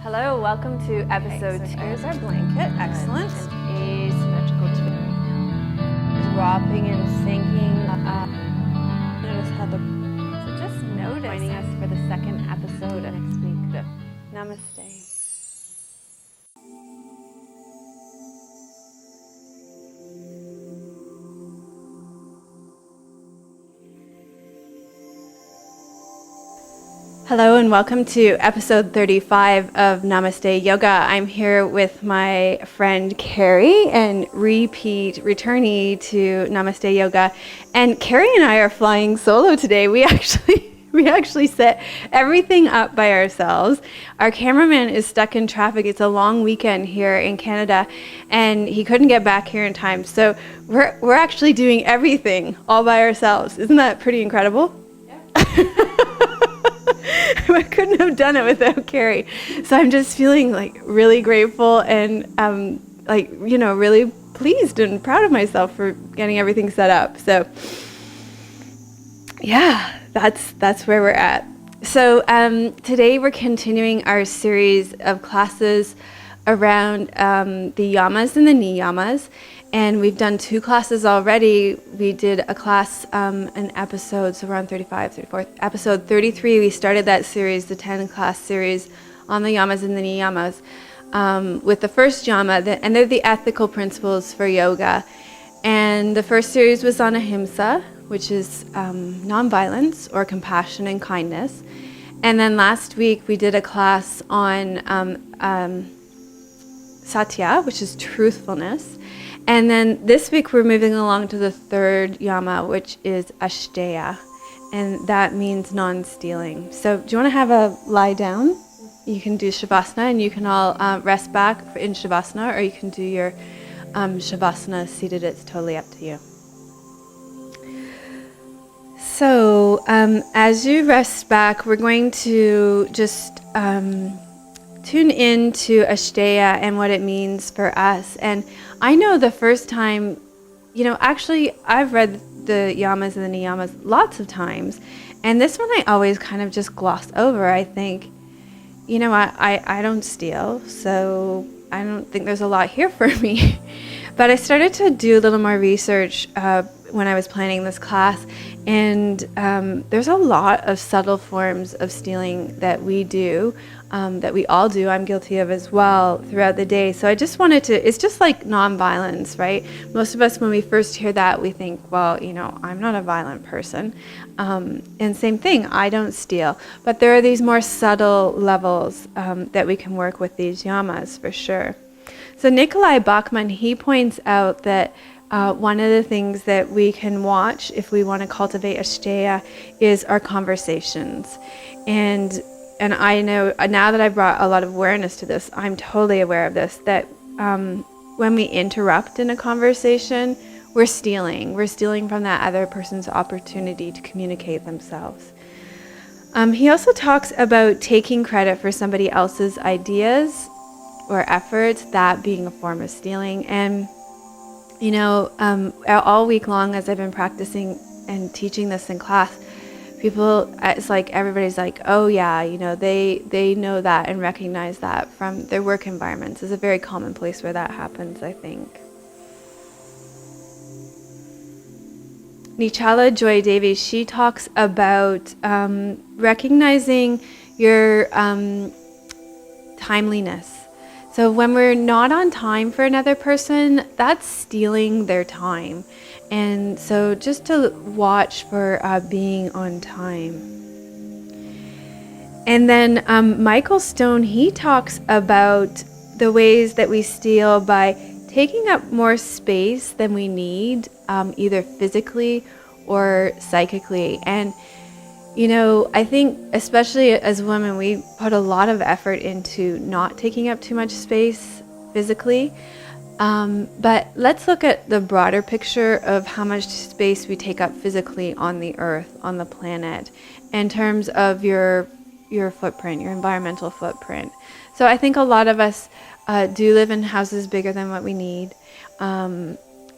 Hello, welcome to episode 2. There's our blanket, excellent. Asymmetrical twin. Dropping and sinking. Notice how So just notice. Joining us for the second episode of next week. Namaste. Hello and welcome to episode 35 of Namaste Yoga. I'm here with my friend Carrie and returnee to Namaste Yoga. And Carrie and I are flying solo today. We actually set everything up by ourselves. Our cameraman is stuck in traffic. It's a long weekend here in Canada and he couldn't get back here in time. So we're actually doing everything all by ourselves. Isn't that pretty incredible? Yeah. I couldn't have done it without Carrie. So I'm just feeling like really grateful and really pleased and proud of myself for getting everything set up. So yeah, that's where we're at. So today we're continuing our series of classes around the Yamas and the Niyamas. And we've done 2 classes already. We did a class, an episode, so we're on 35, 34. Episode 33, we started that series, the 10-class series on the Yamas and the Niyamas, with the first Yama, and they're the ethical principles for yoga. And the first series was on ahimsa, which is nonviolence or compassion and kindness. And then last week we did a class on satya, which is truthfulness. And then this week we're moving along to the third Yama, which is Asteya, and that means non-stealing. So do you want to have a lie down? You can do Shavasana, and you can all rest back in Shavasana, or you can do your Shavasana seated. It's totally up to you. So as you rest back, we're going to just tune in to Asteya and what it means for us. And I know the first time, actually I've read the Yamas and the Niyamas lots of times, and this one I always kind of just gloss over. I think, I don't steal, so I don't think there's a lot here for me. But I started to do a little more research when I was planning this class, and there's a lot of subtle forms of stealing that we do, that we all do. I'm guilty of as well throughout the day. So I just wanted to, it's just like nonviolence, right? Most of us, when we first hear that, we think, well, I'm not a violent person. And same thing, I don't steal. But there are these more subtle levels that we can work with these yamas for sure. So Nikolai Bachman, he points out that one of the things that we can watch if we want to cultivate Asteya is our conversations. And I know now that I've brought a lot of awareness to this, I'm totally aware of this, that when we interrupt in a conversation, we're stealing. We're stealing from that other person's opportunity to communicate themselves. He also talks about taking credit for somebody else's ideas or efforts, that being a form of stealing. And all week long as I've been practicing and teaching this in class, it's like everybody's like, oh yeah, they know that and recognize that from their work environments. It's a very common place where that happens, I think. Nichala Joy Devi, she talks about recognizing your timeliness. So when we're not on time for another person, that's stealing their time. And so just to watch for being on time. And then Michael Stone, he talks about the ways that we steal by taking up more space than we need, either physically or psychically. And I think especially as women, we put a lot of effort into not taking up too much space physically. But let's look at the broader picture of how much space we take up physically on the earth, on the planet, in terms of your footprint, your environmental footprint. So I think a lot of us do live in houses bigger than what we need.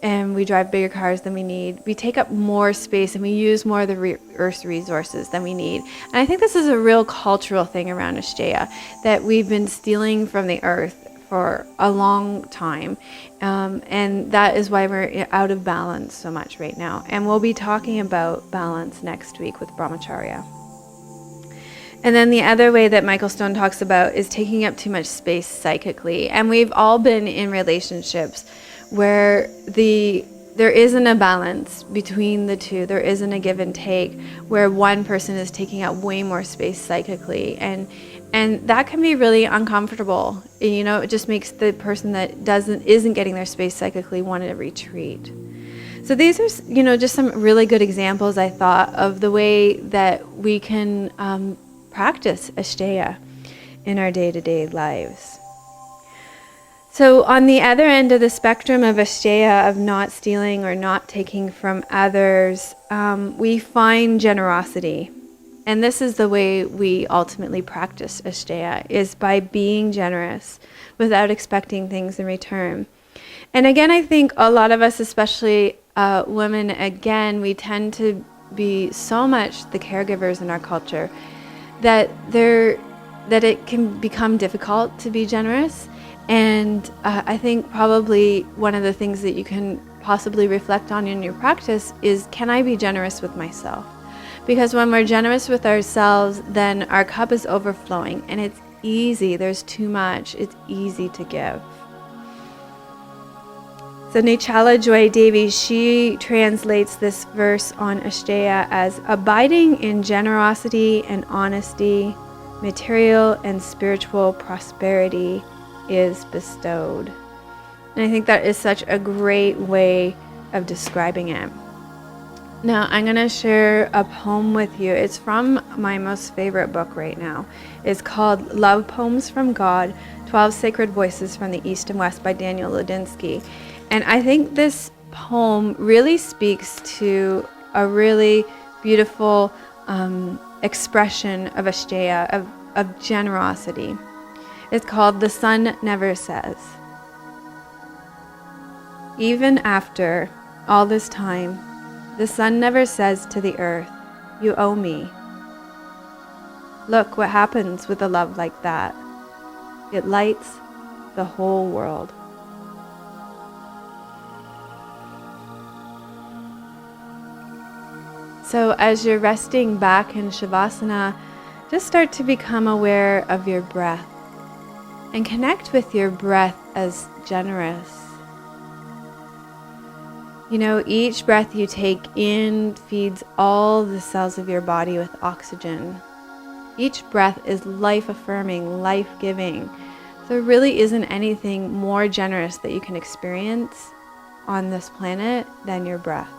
and we drive bigger cars than we need. We take up more space and we use more of the Earth's resources than we need. And I think this is a real cultural thing around Asteya, that we've been stealing from the Earth for a long time. And that is why we're out of balance so much right now. And we'll be talking about balance next week with Brahmacharya. And then the other way that Michael Stone talks about is taking up too much space psychically. And we've all been in relationships where there isn't a balance between the two. There isn't a give and take, where one person is taking up way more space psychically. And that can be really uncomfortable. You know, it just makes the person that isn't getting their space psychically want to retreat. So these are, you know, just some really good examples, I thought, of the way that we can practice Asteya in our day-to-day lives. So on the other end of the spectrum of Asteya, of not stealing or not taking from others, we find generosity. And this is the way we ultimately practice Asteya, is by being generous without expecting things in return. And again, I think a lot of us, especially women, again, we tend to be so much the caregivers in our culture that it can become difficult to be generous. And I think probably one of the things that you can possibly reflect on in your practice is, can I be generous with myself? Because when we're generous with ourselves, then our cup is overflowing, and it's easy. There's too much. It's easy to give. So Nichala Joy Devi, she translates this verse on Asteya as abiding in generosity and honesty, material and spiritual prosperity is bestowed. And I think that is such a great way of describing it. Now, I'm going to share a poem with you. It's from my most favorite book right now. It's called Love Poems from God, 12 Sacred Voices from the East and West by Daniel Ladinsky. And I think this poem really speaks to a really beautiful expression of Asteya, of generosity. It's called The Sun Never Says. Even after all this time, the sun never says to the earth, "You owe me." Look what happens with a love like that. It lights the whole world. So as you're resting back in Shavasana, just start to become aware of your breath and connect with your breath as generous. You know, each breath you take in feeds all the cells of your body with oxygen. Each breath is life-affirming, life-giving. There really isn't anything more generous that you can experience on this planet than your breath.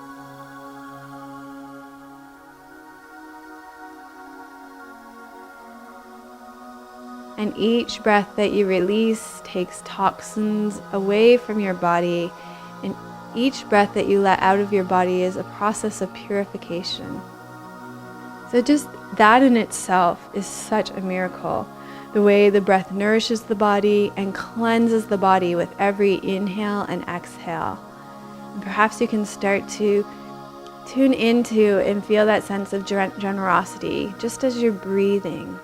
And each breath that you release takes toxins away from your body, and each breath that you let out of your body is a process of purification. So just that in itself is such a miracle. The way the breath nourishes the body and cleanses the body with every inhale and exhale. And perhaps you can start to tune into and feel that sense of generosity just as you're breathing.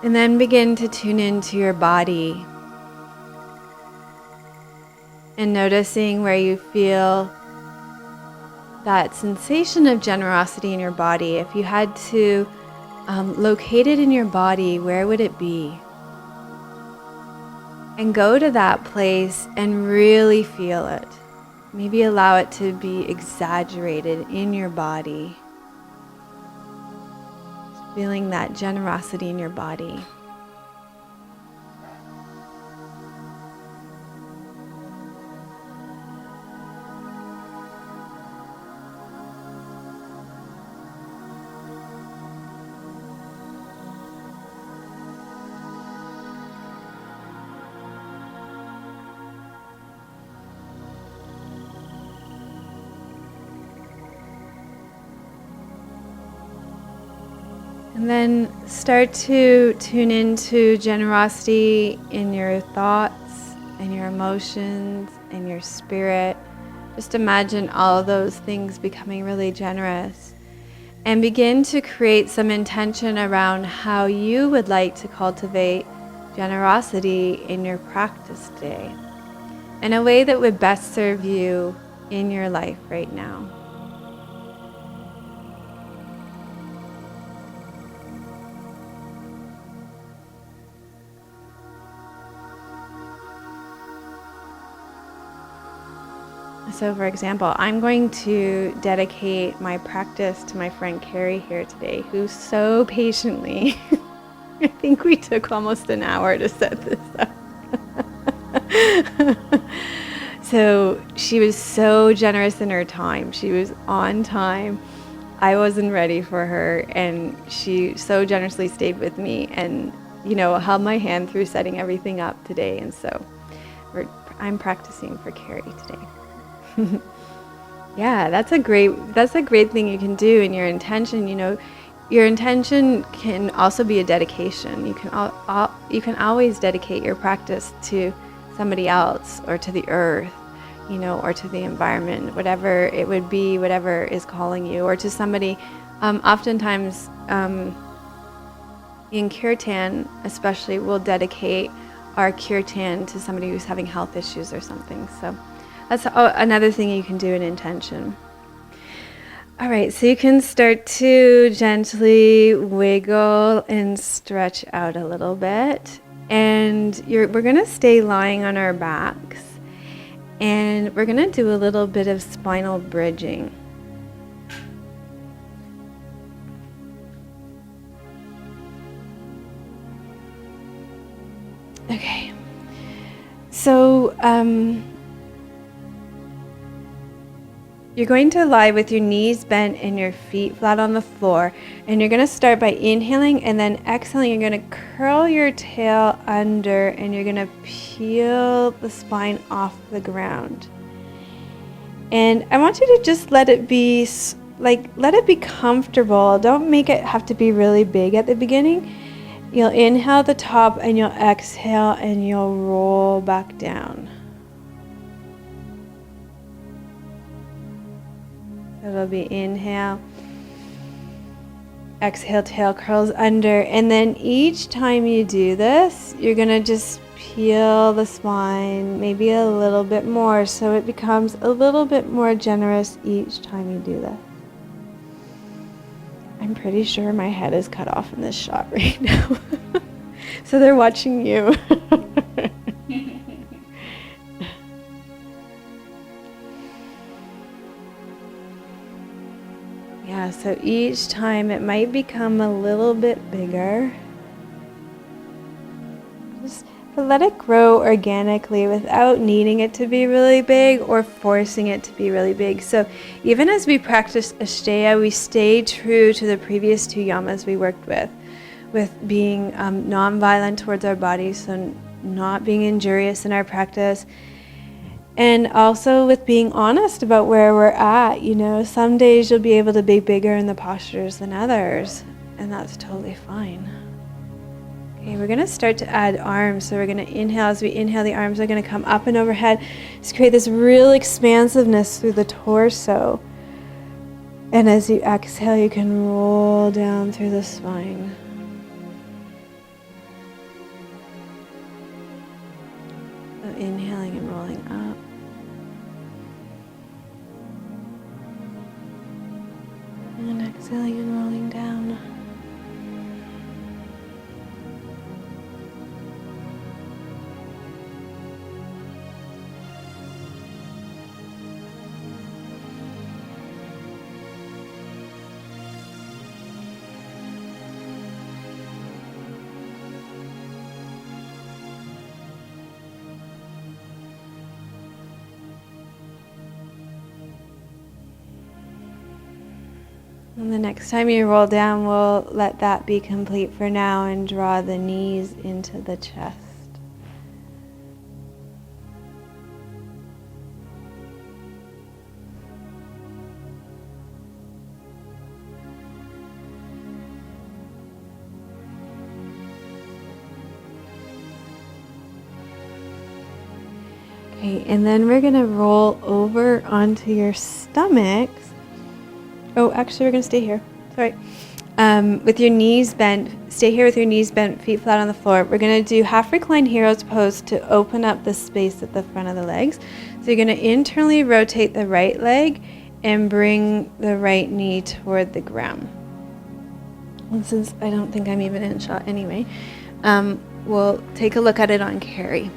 And then begin to tune into your body and noticing where you feel that sensation of generosity in your body. If you had to locate it in your body, where would it be? And go to that place and really feel it. Maybe allow it to be exaggerated in your body. Feeling that generosity in your body. And then start to tune into generosity in your thoughts and your emotions and your spirit. Just imagine all of those things becoming really generous. And begin to create some intention around how you would like to cultivate generosity in your practice today, in a way that would best serve you in your life right now. So for example, I'm going to dedicate my practice to my friend Carrie here today, who so patiently, I think we took almost an hour to set this up. So she was so generous in her time. She was on time. I wasn't ready for her, and she so generously stayed with me and, held my hand through setting everything up today. And so I'm practicing for Carrie today. Yeah, that's a great thing you can do in your intention. Your intention can also be a dedication. You can always dedicate your practice to somebody else, or to the earth, or to the environment, whatever it would be, whatever is calling you, or to somebody. Oftentimes, in kirtan, especially, we'll dedicate our kirtan to somebody who's having health issues or something. So that's another thing you can do in intention. All right, so you can start to gently wiggle and stretch out a little bit. And we're going to stay lying on our backs. And we're going to do a little bit of spinal bridging. Okay. So, you're going to lie with your knees bent and your feet flat on the floor. And you're going to start by inhaling, and then exhaling. You're going to curl your tail under, and you're going to peel the spine off the ground. And I want you to just let it be comfortable. Don't make it have to be really big at the beginning. You'll inhale the top, and you'll exhale, and you'll roll back down. It'll be inhale, exhale, tail curls under, and then each time you do this, you're gonna just peel the spine maybe a little bit more, so it becomes a little bit more generous each time you do this. I'm pretty sure my head is cut off in this shot right now. So they're watching you. Yeah, so each time it might become a little bit bigger. Just let it grow organically without needing it to be really big or forcing it to be really big. So even as we practice Asteya, we stay true to the previous two yamas we worked with being non-violent towards our bodies, so not being injurious in our practice. And also with being honest about where we're at. Some days you'll be able to be bigger in the postures than others, and that's totally fine. Okay, we're going to start to add arms. So we're going to inhale. As we inhale, the arms are going to come up and overhead. Just create this real expansiveness through the torso. And as you exhale, you can roll down through the spine. So inhaling and rolling up. And exhaling and rolling down. And the next time you roll down, we'll let that be complete for now and draw the knees into the chest. Okay, and then we're gonna roll over onto your stomachs. Oh, actually, we're gonna stay here. Sorry. With your knees bent, stay here with your knees bent, feet flat on the floor. We're gonna do half reclined hero's pose to open up the space at the front of the legs. So you're gonna internally rotate the right leg and bring the right knee toward the ground. And since I don't think I'm even in shot anyway, we'll take a look at it on Carrie.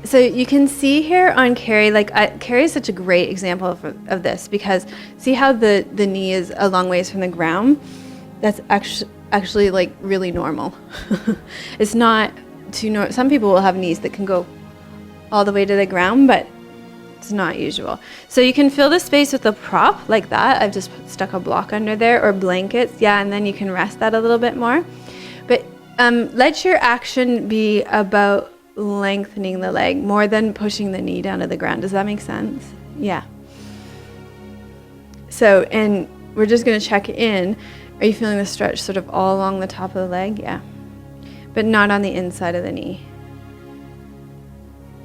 So you can see here on Carrie, Carrie is such a great example of this, because see how the knee is a long ways from the ground? That's actually like really normal. It's not too normal. Some people will have knees that can go all the way to the ground, but it's not usual. So you can fill the space with a prop like that. I've just stuck a block under there, or blankets. Yeah, and then you can rest that a little bit more. But let your action be about lengthening the leg more than pushing the knee down to the ground. Does that make sense? Yeah. So, and we're just going to check in. Are you feeling the stretch sort of all along the top of the leg? Yeah. But not on the inside of the knee.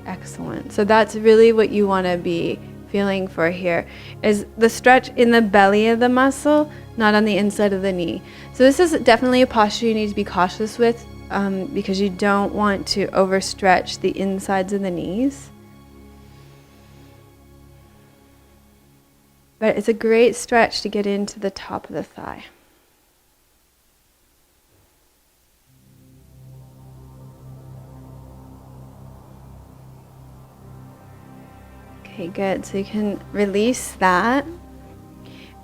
Excellent. So that's really what you want to be feeling for here, is the stretch in the belly of the muscle, not on the inside of the knee. So this is definitely a posture you need to be cautious with, because you don't want to overstretch the insides of the knees. But it's a great stretch to get into the top of the thigh. Okay, good. So you can release that,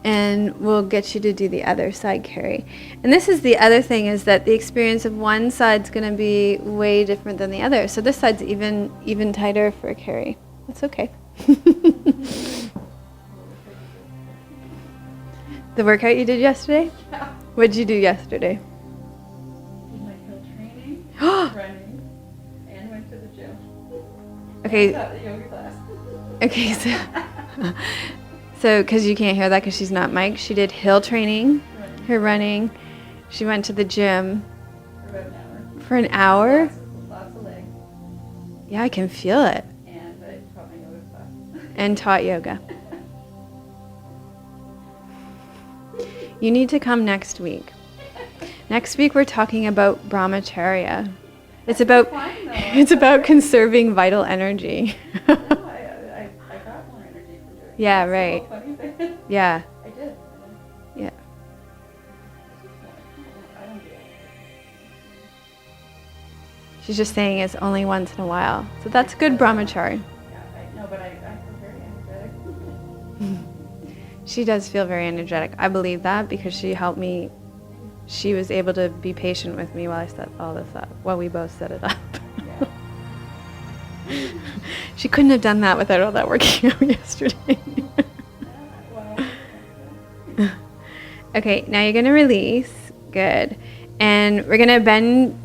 and we'll get you to do the other side, Carrie. And this is the other thing, is that the experience of one side's going to be way different than the other. So this side's even tighter for Carrie. That's okay. The workout you did yesterday? Yeah. What did you do yesterday? Did my hill training, running, and went to the gym. Okay. And the yoga class. Okay, so because you can't hear that because she's not mic'd, she did hill training, her running. She went to the gym For about an hour. for an hour. Lots of legs. Yeah, I can feel it. And I taught my yoga class. And taught yoga. You need to come next week. Next week we're talking about brahmacharya. It's about Fine, though. it's about conserving vital energy. No, I got more energy from doing it. Yeah, That's the right. whole funny thing. Yeah. I did. Yeah. I don't do it. She's just saying it's only once in a while. So that's good brahmacharya. Yeah, I know, but I feel very energetic. She does feel very energetic. I believe that because she helped me. She was able to be patient with me while I set all this up, while we both set it up. Yeah. She couldn't have done that without all that working out yesterday. Well, Okay, now you're going to release. Good. And we're going to bend,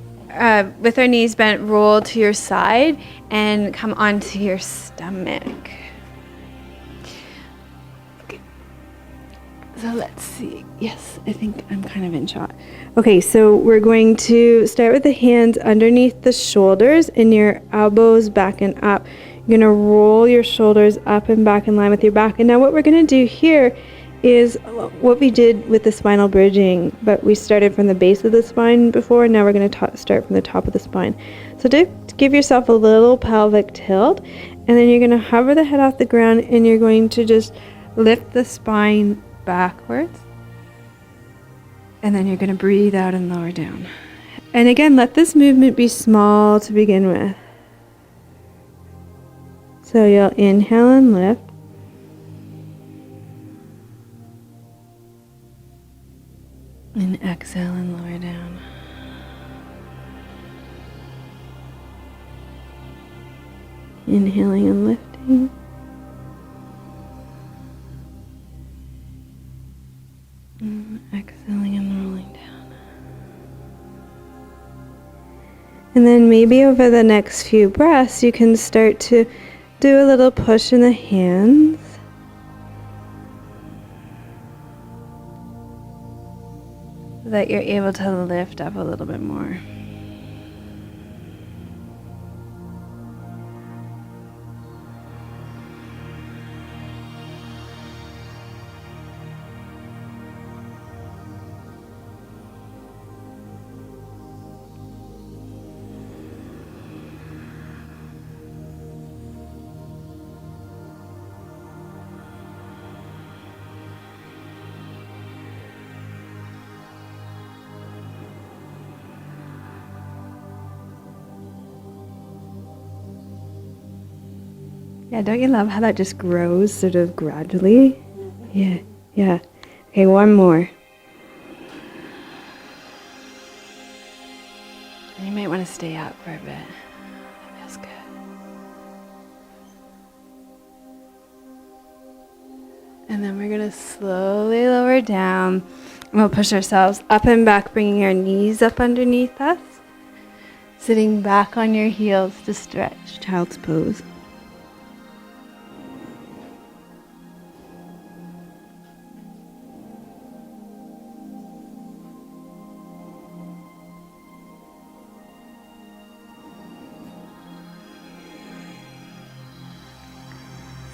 with our knees bent, roll to your side and come onto your stomach. Okay. So let's see. Yes, I think I'm kind of in shot. Okay, so we're going to start with the hands underneath the shoulders and your elbows back and up. You're going to roll your shoulders up and back in line with your back. And now what we're going to do here is what we did with the spinal bridging, but we started from the base of the spine before, and now we're going to start from the top of the spine. So to give yourself a little pelvic tilt, and then you're going to hover the head off the ground, and you're going to just lift the spine backwards, and then you're going to breathe out and lower down. And again, let this movement be small to begin with. So you'll inhale and lift. And exhale and lower down. Inhaling and lifting. And exhaling and rolling down. And then maybe over the next few breaths, you can start to do a little push in the hands. So that you're able to lift up a little bit more. Yeah, don't you love how that just grows sort of gradually? Yeah, yeah. Okay, one more. And you might want to stay up for a bit. That feels good. And then we're going to slowly lower down. And we'll push ourselves up and back, bringing our knees up underneath us. Sitting back on your heels to stretch, child's pose.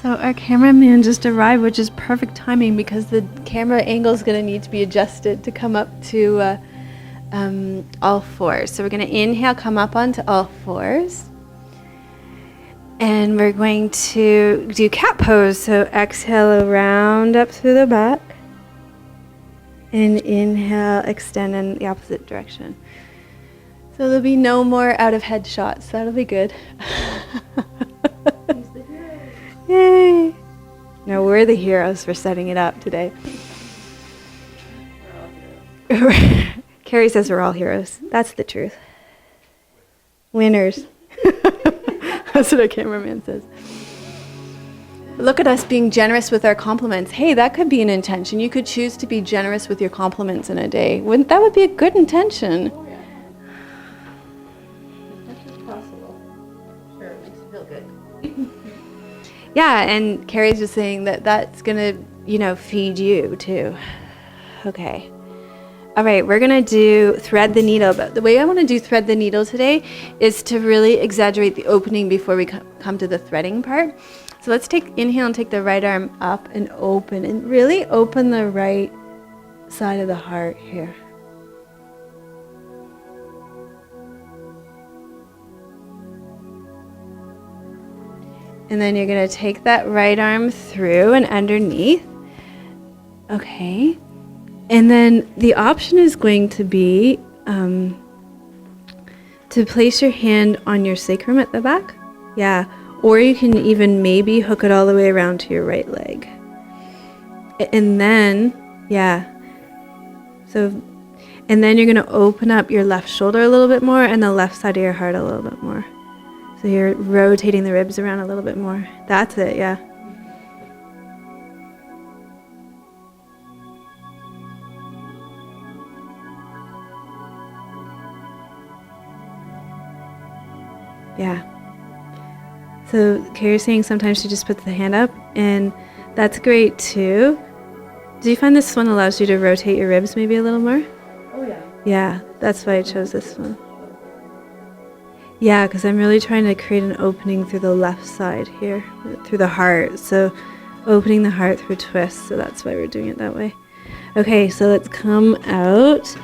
So our cameraman just arrived, which is perfect timing because the camera angle is going to need to be adjusted to come up to all fours. So we're going to inhale, come up onto all fours. And we're going to do cat pose. So exhale, round up through the back. And inhale, extend in the opposite direction. So there'll be no more out of head shots. That'll be good. Yay! No, we're the heroes for setting it up today. Carrie says we're all heroes. That's the truth. Winners. That's what our cameraman says. Look at us being generous with our compliments. Hey, that could be an intention. You could choose to be generous with your compliments in a day. Wouldn't that would be a good intention? Oh, yeah. As much as possible. Sure, it makes you feel good. Yeah, and Carrie's just saying that that's going to, feed you too. Okay. All right, we're going to do thread the needle. But the way I want to do thread the needle today is to really exaggerate the opening before we come to the threading part. So let's inhale and take the right arm up and open. And really open the right side of the heart here. And then you're going to take that right arm through and underneath. Okay. And then the option is going to be to place your hand on your sacrum at the back. Yeah. Or you can even maybe hook it all the way around to your right leg. And then, yeah. And then you're going to open up your left shoulder a little bit more and the left side of your heart a little bit more. So you're rotating the ribs around a little bit more. That's it, yeah. Yeah. So Carrie's saying sometimes she just puts the hand up, and that's great too. Do you find this one allows you to rotate your ribs maybe a little more? Oh, yeah. Yeah, that's why I chose this one. Yeah, because I'm really trying to create an opening through the left side here, through the heart. So opening the heart through twists, so that's why we're doing it that way. Okay, so let's come out.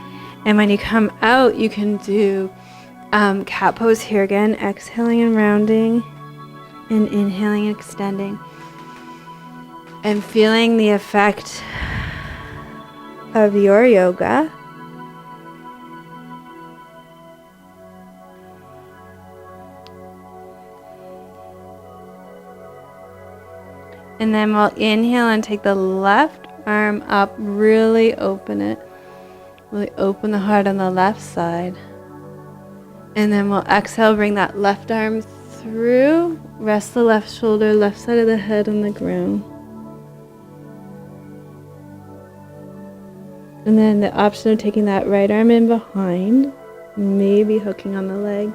And when you come out, you can do cat pose here again, exhaling and rounding, and inhaling and extending. And feeling the effect of your yoga. And then we'll inhale and take the left arm up, really open it. Really open the heart on the left side. And then we'll exhale, bring that left arm through, rest the left shoulder, left side of the head on the ground. And then the option of taking that right arm in behind, maybe hooking on the leg,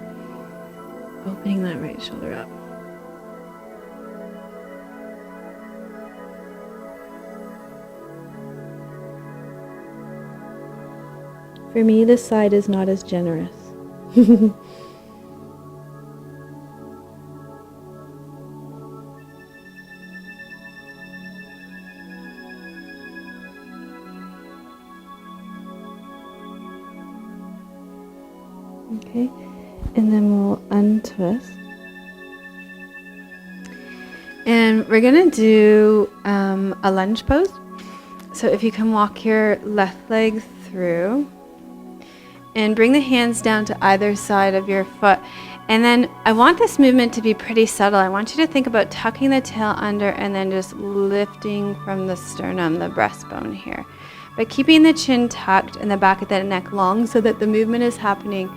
opening that right shoulder up. For me, this side is not as generous. Okay, and then we'll untwist. And we're gonna do a lunge pose. So if you can walk your left leg through and bring the hands down to either side of your foot And then I want this movement to be pretty subtle. I want you to think about tucking the tail under and then just lifting from the sternum, the breastbone here. But keeping the chin tucked and the back of the neck long so that the movement is happening.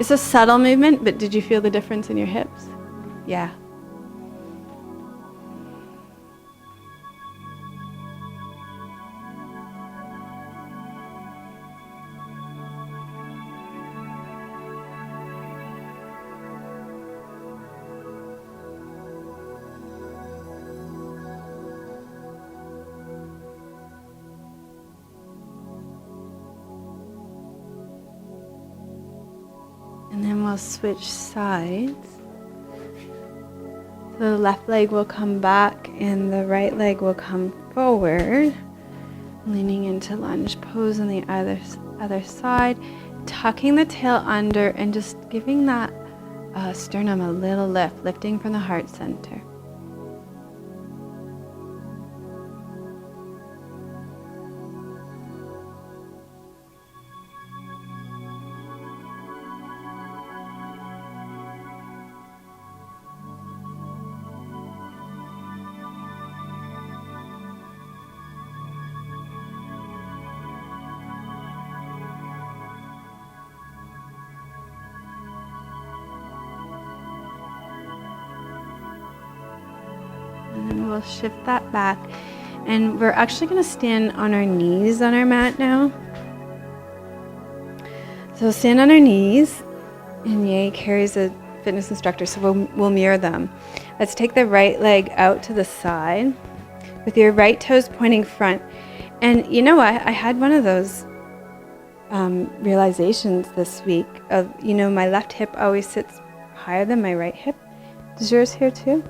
It's a subtle movement, but did you feel the difference in your hips? Yeah. And then we'll switch sides. So the left leg will come back and the right leg will come forward, leaning into lunge pose on the other side, tucking the tail under and just giving that sternum a little lift, lifting from the heart center. And then we'll shift that back. And we're actually going to stand on our knees on our mat now. So stand on our knees. And Ye carries a fitness instructor, so we'll mirror them. Let's take the right leg out to the side with your right toes pointing front. And you know what? I had one of those realizations this week of, my left hip always sits higher than my right hip. Does yours here too?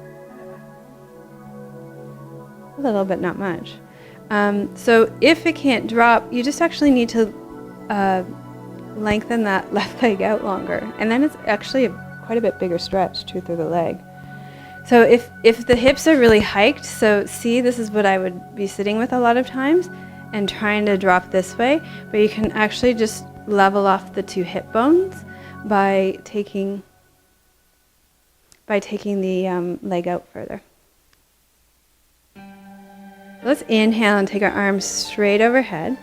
A little bit, not much. So if it can't drop, you just actually need to lengthen that left leg out longer. And then it's actually quite a bit bigger stretch through the leg. So if the hips are really hiked, so see, this is what I would be sitting with a lot of times and trying to drop this way, but you can actually just level off the two hip bones by taking the leg out further. Let's inhale and take our arms straight overhead.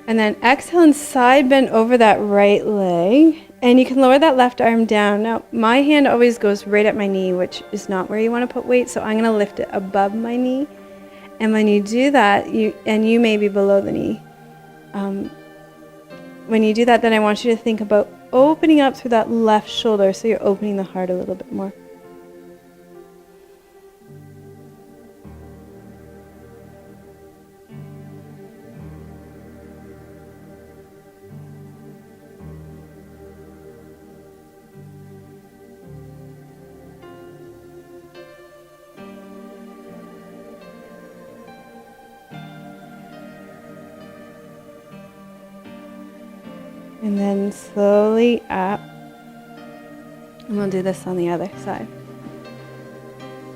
And then exhale and side bend over that right leg. And you can lower that left arm down. Now, my hand always goes right at my knee, which is not where you want to put weight. So I'm going to lift it above my knee. And when you do that, you may be below the knee. When you do that, then I want you to think about opening up through that left shoulder. So you're opening the heart a little bit more. And then slowly up. And we'll do this on the other side.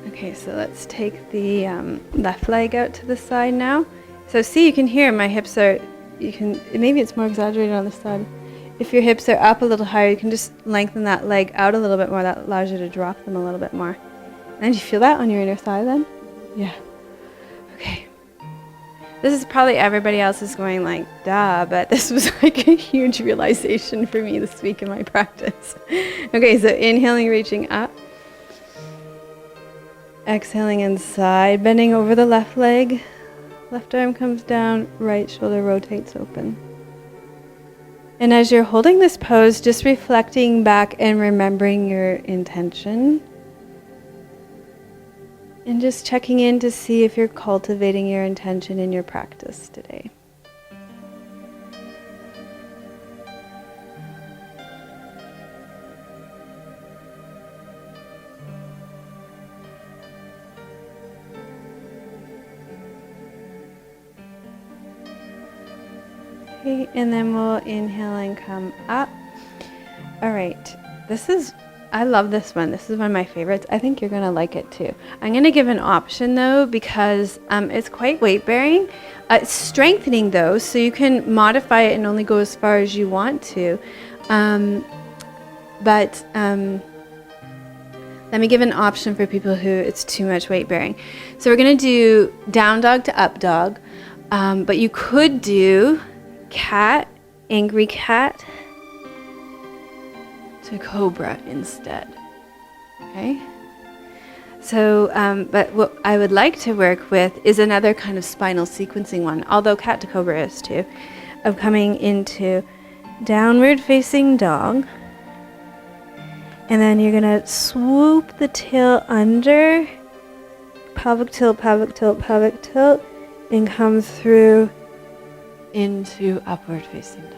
Okay, so let's take the left leg out to the side now. So see, you can hear my hips are, maybe it's more exaggerated on this side. If your hips are up a little higher, you can just lengthen that leg out a little bit more. That allows you to drop them a little bit more. And do you feel that on your inner thigh then? Yeah. Okay. This is probably everybody else is going like, duh, but this was like a huge realization for me this week in my practice. Okay, so inhaling, reaching up. Exhaling and side bending over the left leg. Left arm comes down, right shoulder rotates open. And as you're holding this pose, just reflecting back and remembering your intention. And just checking in to see if you're cultivating your intention in your practice today. Okay, and then we'll inhale and come up. All right, I love this one. This is one of my favorites. I think you're going to like it too. I'm going to give an option though because it's quite weight bearing. It's strengthening though, so you can modify it and only go as far as you want to. But let me give an option for people who it's too much weight bearing. So we're going to do down dog to up dog. But you could do cat, angry cat, to cobra instead. Okay? So, but what I would like to work with is another kind of spinal sequencing one, although cat to cobra is too, of coming into downward facing dog. And then you're going to swoop the tail under, pelvic tilt, pelvic tilt, pelvic tilt, and come through into upward facing dog.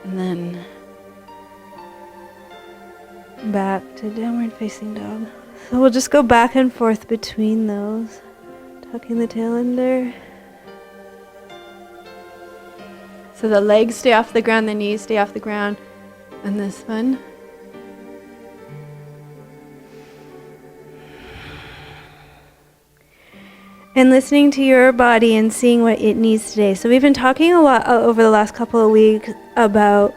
And then back to downward facing dog. So we'll just go back and forth between those, tucking the tail under. So the legs stay off the ground, the knees stay off the ground. And this one. And listening to your body and seeing what it needs today. So we've been talking a lot over the last couple of weeks about,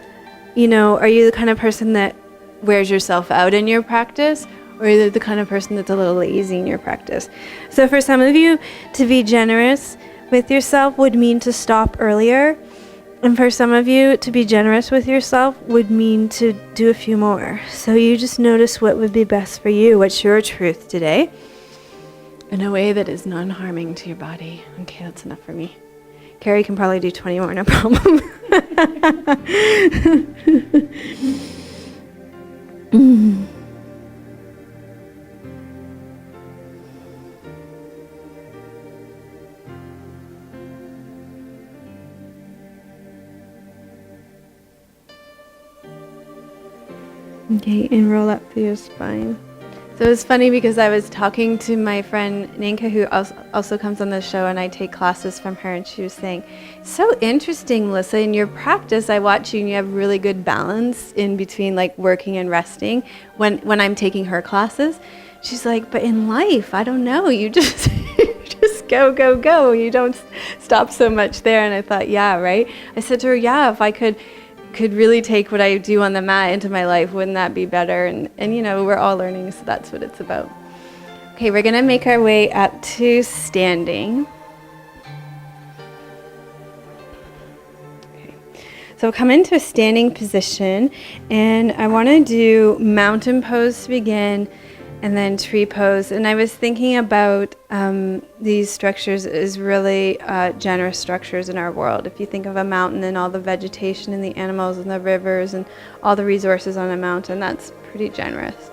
are you the kind of person that wears yourself out in your practice? Or are you the kind of person that's a little lazy in your practice? So for some of you, to be generous with yourself would mean to stop earlier. And for some of you, to be generous with yourself would mean to do a few more. So you just notice what would be best for you. What's your truth today? In a way that is non-harming to your body. Okay, that's enough for me. Carrie can probably do 20 more, no problem. Okay, and roll up through your spine. So it was funny because I was talking to my friend Ninka, who also comes on the show, and I take classes from her, and she was saying, so interesting, Melissa, in your practice, I watch you and you have really good balance in between like working and resting when I'm taking her classes. She's like, but in life, I don't know, you just just go, go, go. You don't stop so much there. And I thought, yeah, right? I said to her, yeah, if I could really take what I do on the mat into my life, wouldn't that be better? And we're all learning, so that's what it's about. Okay, we're gonna make our way up to standing. Okay, so come into a standing position, and I wanna do mountain pose to begin, and then tree pose. And I was thinking about these structures as really generous structures in our world. If you think of a mountain and all the vegetation and the animals and the rivers and all the resources on a mountain, that's pretty generous.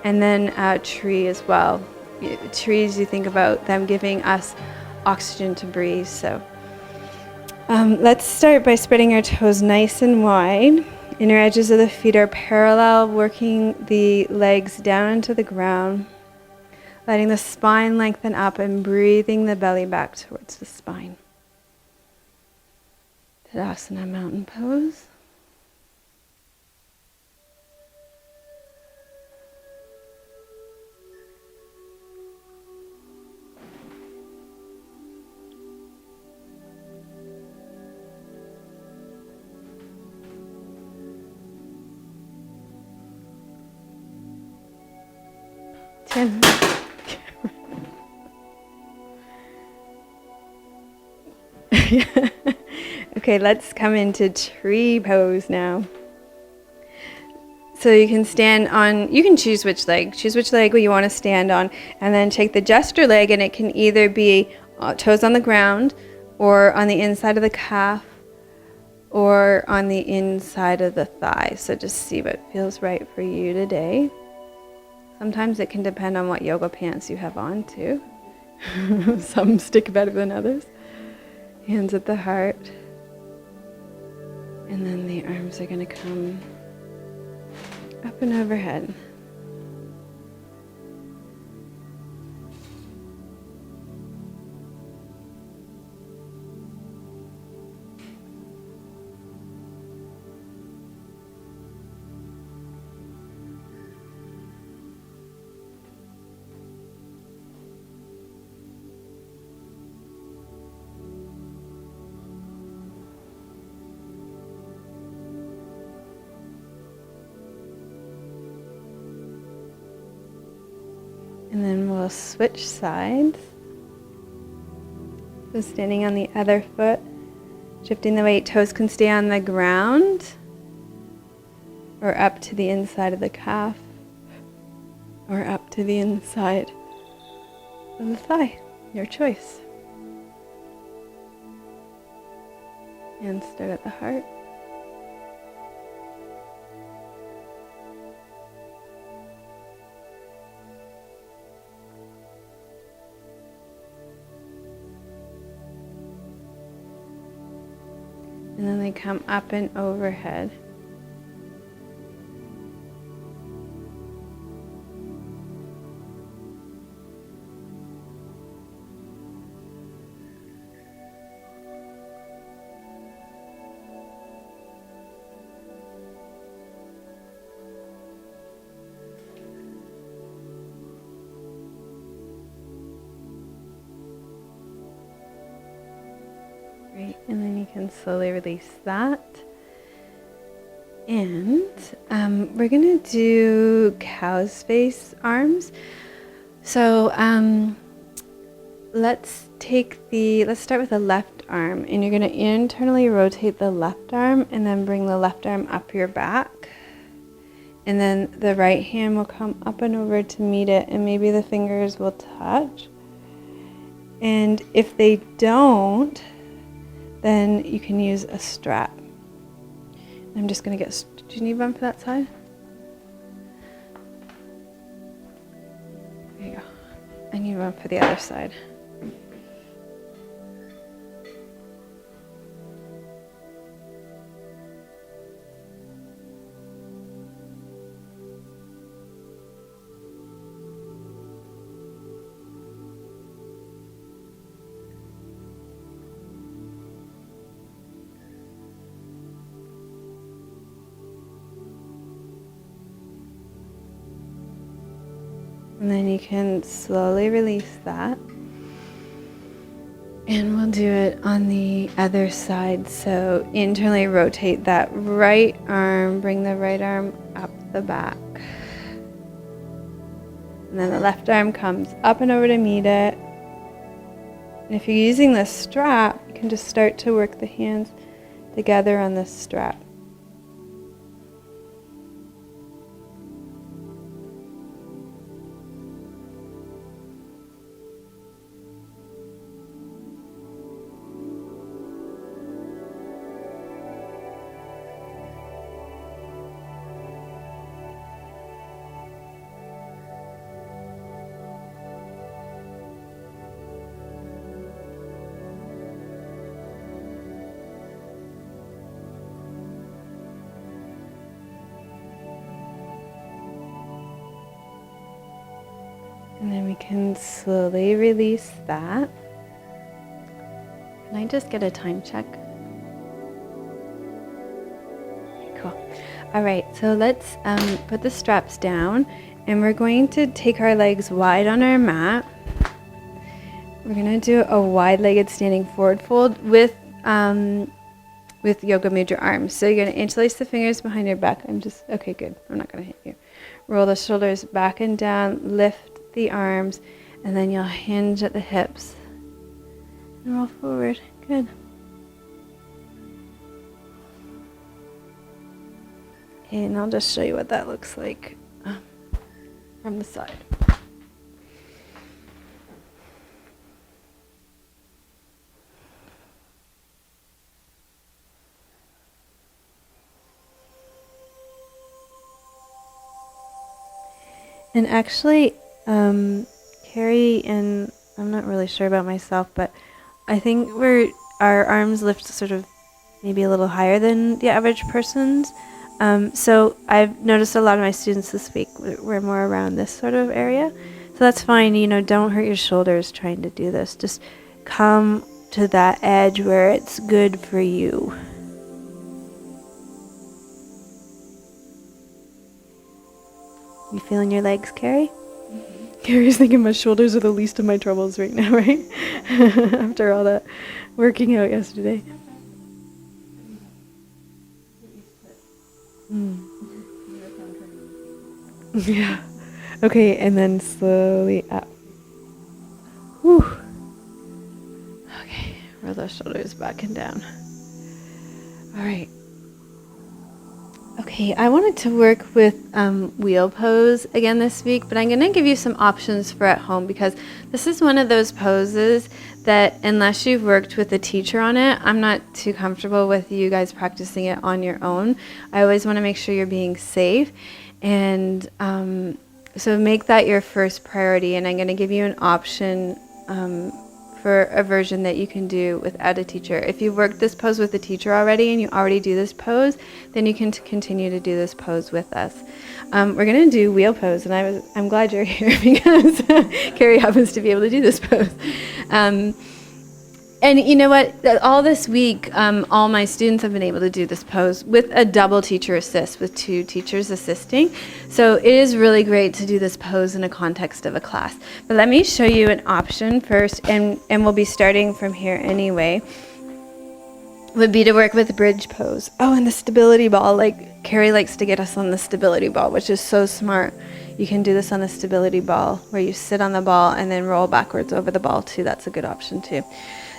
And then a tree as well. Trees, you think about them giving us oxygen to breathe. So let's start by spreading our toes nice and wide. Inner edges of the feet are parallel, working the legs down into the ground, letting the spine lengthen up and breathing the belly back towards the spine. Tadasana, mountain pose. Okay, let's come into tree pose now. So you can stand on, you can choose which leg you want to stand on, and then take the gesture leg, and it can either be toes on the ground, or on the inside of the calf, or on the inside of the thigh. So just see what feels right for you today. Sometimes it can depend on what yoga pants you have on too. Some stick better than others. Hands at the heart. And then the arms are going to come up and overhead. And then we'll switch sides. So standing on the other foot, shifting the weight, toes can stay on the ground or up to the inside of the calf or up to the inside of the thigh, your choice. And start at the heart. And then they come up and overhead. Great, and then you can slowly release that. And we're gonna do cow's face arms. So let's start with the left arm, and you're gonna internally rotate the left arm and then bring the left arm up your back. And then the right hand will come up and over to meet it, and maybe the fingers will touch. And if they don't, then you can use a strap. I'm just going to get, do you need one for that side? There you go. I need one for the other side. And then you can slowly release that. And we'll do it on the other side. So internally rotate that right arm, bring the right arm up the back. And then the left arm comes up and over to meet it. And if you're using the strap, you can just start to work the hands together on the strap. And then we can slowly release that. Can I just get a time check? Cool. All right, so let's put the straps down, and we're going to take our legs wide on our mat. We're going to do a wide-legged standing forward fold with yoga mudra arms. So you're going to interlace the fingers behind your back. Okay, good. I'm not going to hit you. Roll the shoulders back and down, lift the arms, and then you'll hinge at the hips and roll forward. Good. Okay, and I'll just show you what that looks like from the side. And actually, Carrie and I'm not really sure about myself, but I think our arms lift sort of maybe a little higher than the average person's. So I've noticed a lot of my students this week were more around this sort of area. So that's fine, don't hurt your shoulders trying to do this. Just come to that edge where it's good for you. You feeling your legs, Carrie? Mm-hmm. Carrie's thinking my shoulders are the least of my troubles right now, right? After all that working out yesterday. Mm. Yeah. Okay, and then slowly up. Whew. Okay, roll those shoulders back and down. All right. Okay, I wanted to work with wheel pose again this week, but I'm going to give you some options for at home because this is one of those poses that unless you've worked with a teacher on it, I'm not too comfortable with you guys practicing it on your own. I always want to make sure you're being safe, and so make that your first priority, and I'm going to give you an option for a version that you can do without a teacher. If you've worked this pose with a teacher already and you already do this pose, then you can continue to do this pose with us. We're going to do wheel pose, and I'm glad you're here because Carrie happens to be able to do this pose. And you know what? All this week, all my students have been able to do this pose with a double teacher assist, with 2 teachers assisting. So it is really great to do this pose in a context of a class. But let me show you an option first, and we'll be starting from here anyway. Would be to work with bridge pose. Oh, and the stability ball. Like Carrie likes to get us on the stability ball, which is so smart. You can do this on the stability ball, where you sit on the ball and then roll backwards over the ball too. That's a good option too.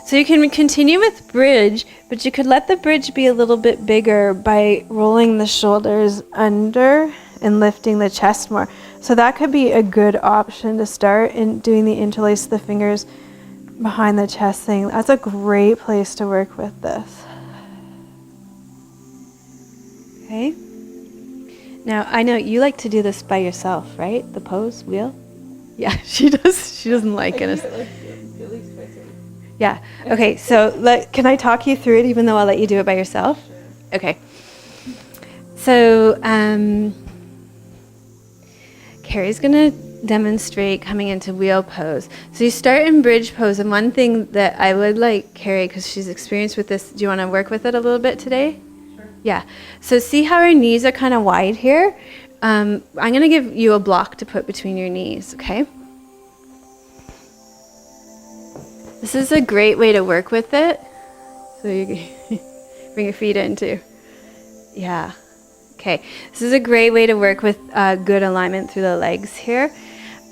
So you can continue with bridge, but you could let the bridge be a little bit bigger by rolling the shoulders under and lifting the chest more. So that could be a good option to start in doing the interlace of the fingers behind the chest thing. That's a great place to work with this. Okay. Now, I know you like to do this by yourself, right? The pose, wheel? Yeah, she does. She doesn't like it. At least twice a week. Yeah. Okay, so can I talk you through it even though I'll let you do it by yourself? Sure. Okay. So Carrie's going to demonstrate coming into wheel pose. So you start in bridge pose, and one thing that I would like Carrie, because she's experienced with this, do you want to work with it a little bit today? Sure. Yeah. So see how her knees are kind of wide here? I'm going to give you a block to put between your knees, okay? This is a great way to work with it. So you bring your feet in too. Yeah. Okay. This is a great way to work with good alignment through the legs here.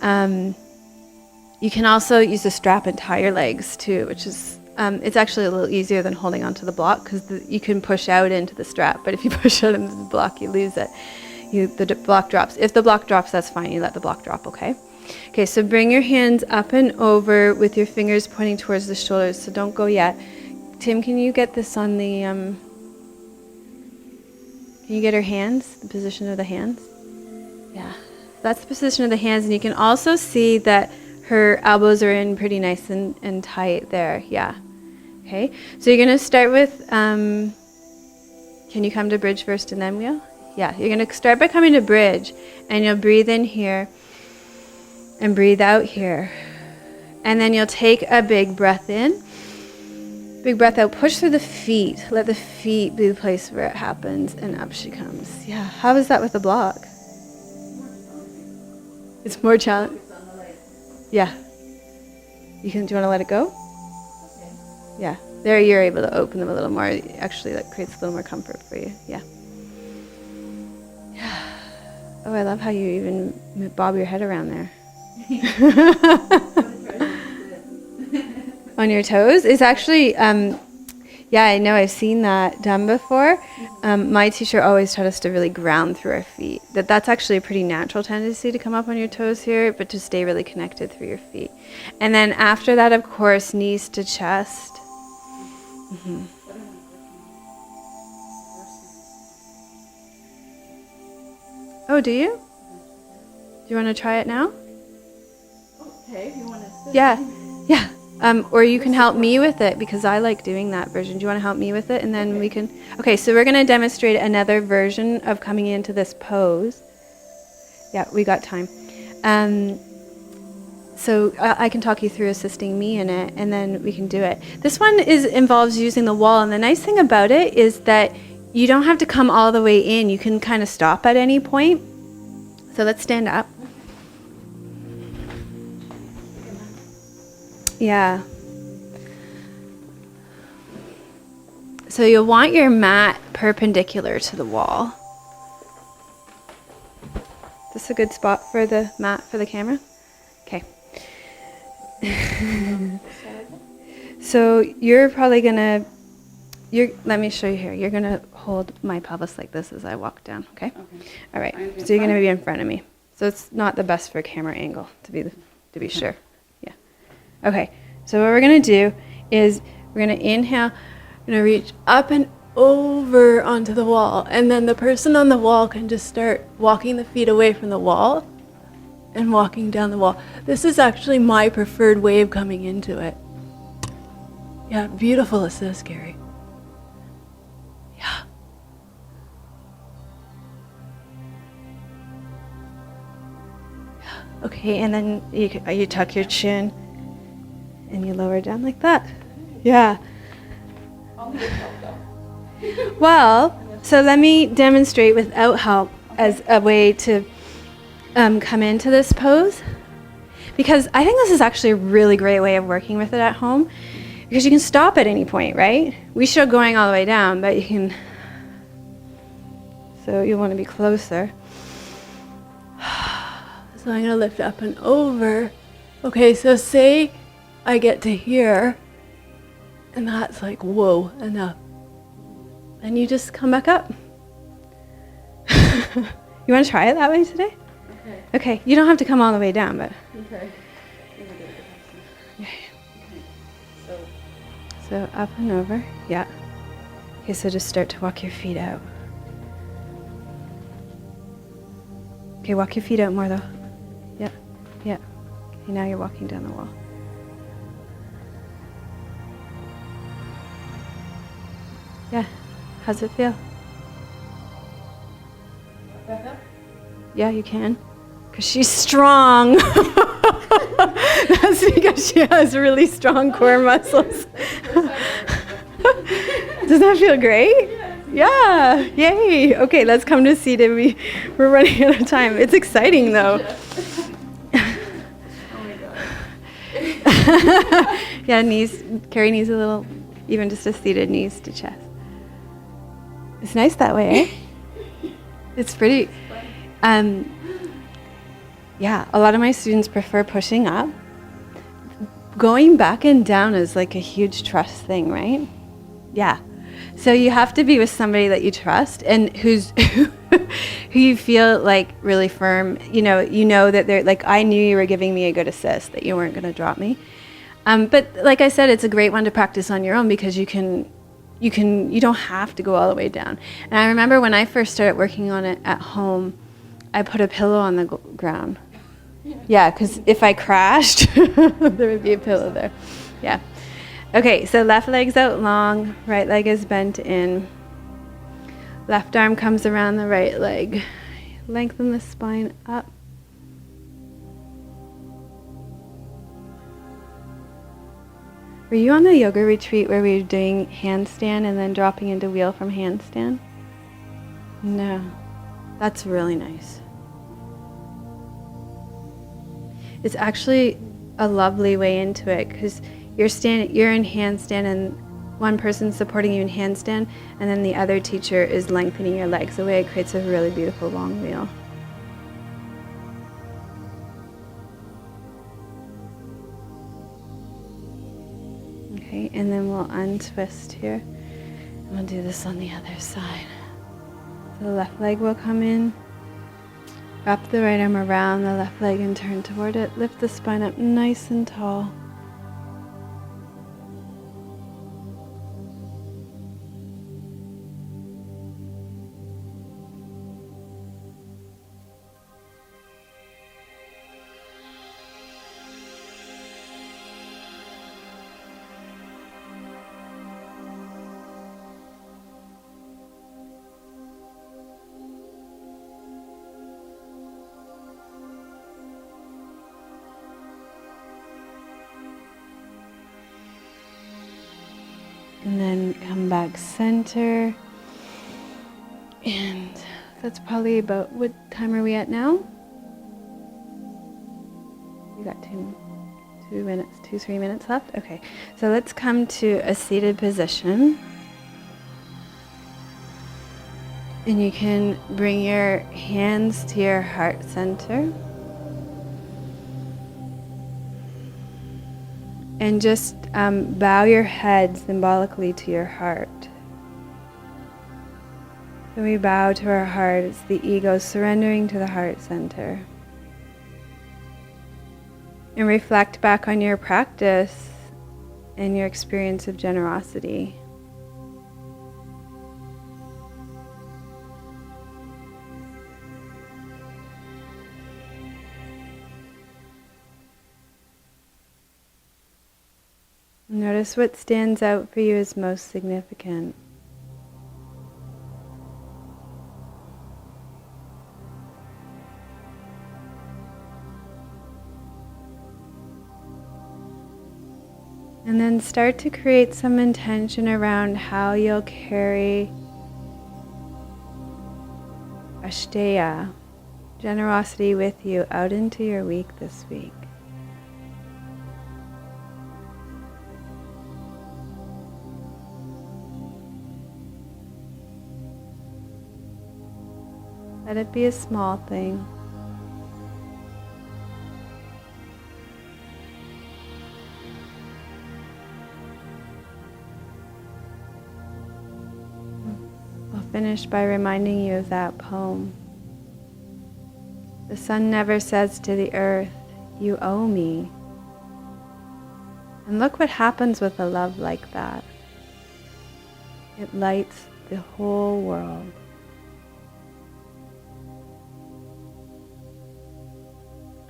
You can also use a strap and tie your legs too, which is, it's actually a little easier than holding onto the block because you can push out into the strap. But if you push out into the block, you lose it. The block drops. If the block drops, that's fine. You let the block drop, okay? Okay, so bring your hands up and over with your fingers pointing towards the shoulders, so don't go yet. Tim, can you get this on the, can you get her hands, the position of the hands? Yeah, that's the position of the hands, and you can also see that her elbows are in pretty nice and tight there, yeah. Okay, so you're going to start with, can you come to bridge first and then wheel? Yeah, you're going to start by coming to bridge, and you'll breathe in here. And breathe out here. And then you'll take a big breath in. Big breath out. Push through the feet. Let the feet be the place where it happens. And up she comes. Yeah. How is that with the block? It's more challenging. Yeah. Do you want to let it go? Okay. Yeah. There you're able to open them a little more. Actually, that creates a little more comfort for you. Yeah. Oh, I love how you even bob your head around there. On your toes? It's actually, yeah, I know I've seen that done before. My teacher always taught us to really ground through our feet. That's actually a pretty natural tendency to come up on your toes here, but to stay really connected through your feet. And then after that, of course, knees to chest. Mm-hmm. Oh, do you? Do you want to try it now? Okay, if you want to. Yeah, yeah. Or you can help me with it because I like doing that version. Do you want to help me with it? And then we can... Okay, so we're going to demonstrate another version of coming into this pose. Yeah, we got time. So I can talk you through assisting me in it, and then we can do it. This one involves using the wall, and the nice thing about it is that you don't have to come all the way in. You can kind of stop at any point. So let's stand up. Yeah. So you'll want your mat perpendicular to the wall. this a good spot for the mat, for the camera? Okay. So you're probably gonna, let me show you here. You're gonna hold my pelvis like this as I walk down, okay? All right, so you're gonna be in front of me. So it's not the best for camera angle, to be sure. Yeah. Okay, so what we're gonna do is we're gonna inhale, we're gonna reach up and over onto the wall, and then the person on the wall can just start walking the feet away from the wall and walking down the wall. This is actually my preferred way of coming into it. Yeah, beautiful assist, Gary. Yeah. Okay, and then you tuck your chin and you lower down like that. Yeah. I'll need help though. Well, so let me demonstrate without help as a way to come into this pose, because I think this is actually a really great way of working with it at home, because you can stop at any point, right? We show going all the way down, but you can, so you want to be closer. So I'm going to lift up and over. Okay, so say I get to here, and that's like, whoa, enough. And you just come back up. You want to try it that way today? Okay. Okay, you don't have to come all the way down, but. Okay. So up and over, yeah. Okay, so just start to walk your feet out. Okay, walk your feet out more though. Yeah, yeah. Okay, now you're walking down the wall. Yeah, how's it feel? Back up? Yeah, you can. Because she's strong. That's because she has really strong core muscles. Does that feel great? Yeah, yay. Okay, let's come to seated. We're running out of time. It's exciting though. Oh my god. Yeah, knees, carry knees a little, even just a seated knees to chest. It's nice that way, eh? It's pretty, yeah, a lot of my students prefer pushing up. Going back and down is like a huge trust thing, right? Yeah. So you have to be with somebody that you trust and who you feel like really firm. You know that they're like, I knew you were giving me a good assist, that you weren't going to drop me. But like I said, it's a great one to practice on your own because you don't have to go all the way down. And I remember when I first started working on it at home, I put a pillow on the ground. Yeah, because if I crashed, there would be a pillow there. Yeah. Okay, so left leg's out long, right leg is bent in. Left arm comes around the right leg. Lengthen the spine up. Were you on the yoga retreat where we were doing handstand and then dropping into wheel from handstand? No. That's really nice. It's actually a lovely way into it because you're in handstand and one person's supporting you in handstand and then the other teacher is lengthening your legs away. It creates a really beautiful long wheel. Okay, and then we'll untwist here. And we'll do this on the other side. So the left leg will come in. Wrap the right arm around the left leg and turn toward it. Lift the spine up nice and tall. And then come back center. And that's probably about, what time are we at now? We got 3 minutes left. Okay, so let's come to a seated position. And you can bring your hands to your heart center. And just bow your head symbolically to your heart. So we bow to our heart. It's the ego surrendering to the heart center. And reflect back on your practice and your experience of generosity. Notice what stands out for you as most significant. And then start to create some intention around how you'll carry Asteya, generosity, with you out into your week this week. Let it be a small thing. I'll finish by reminding you of that poem. The sun never says to the earth, "You owe me." And look what happens with a love like that. It lights the whole world.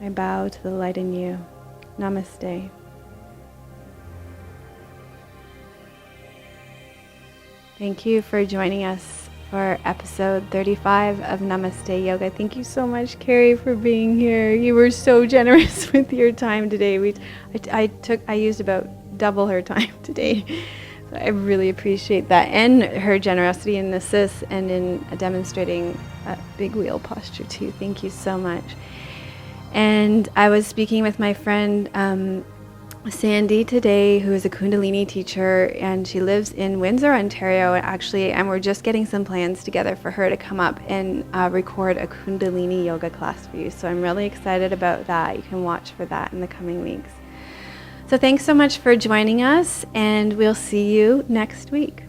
I bow to the light in you. Namaste. Thank you for joining us for episode 35 of Namaste Yoga. Thank you so much, Carrie, for being here. You were so generous with your time today. I used about double her time today. So I really appreciate that, and her generosity in assist and in demonstrating a big wheel posture too. Thank you so much. And I was speaking with my friend Sandy today, who is a Kundalini teacher, and she lives in Windsor, Ontario, actually, and we're just getting some plans together for her to come up and record a Kundalini yoga class for you. So I'm really excited about that. You can watch for that in the coming weeks. So thanks so much for joining us, and we'll see you next week.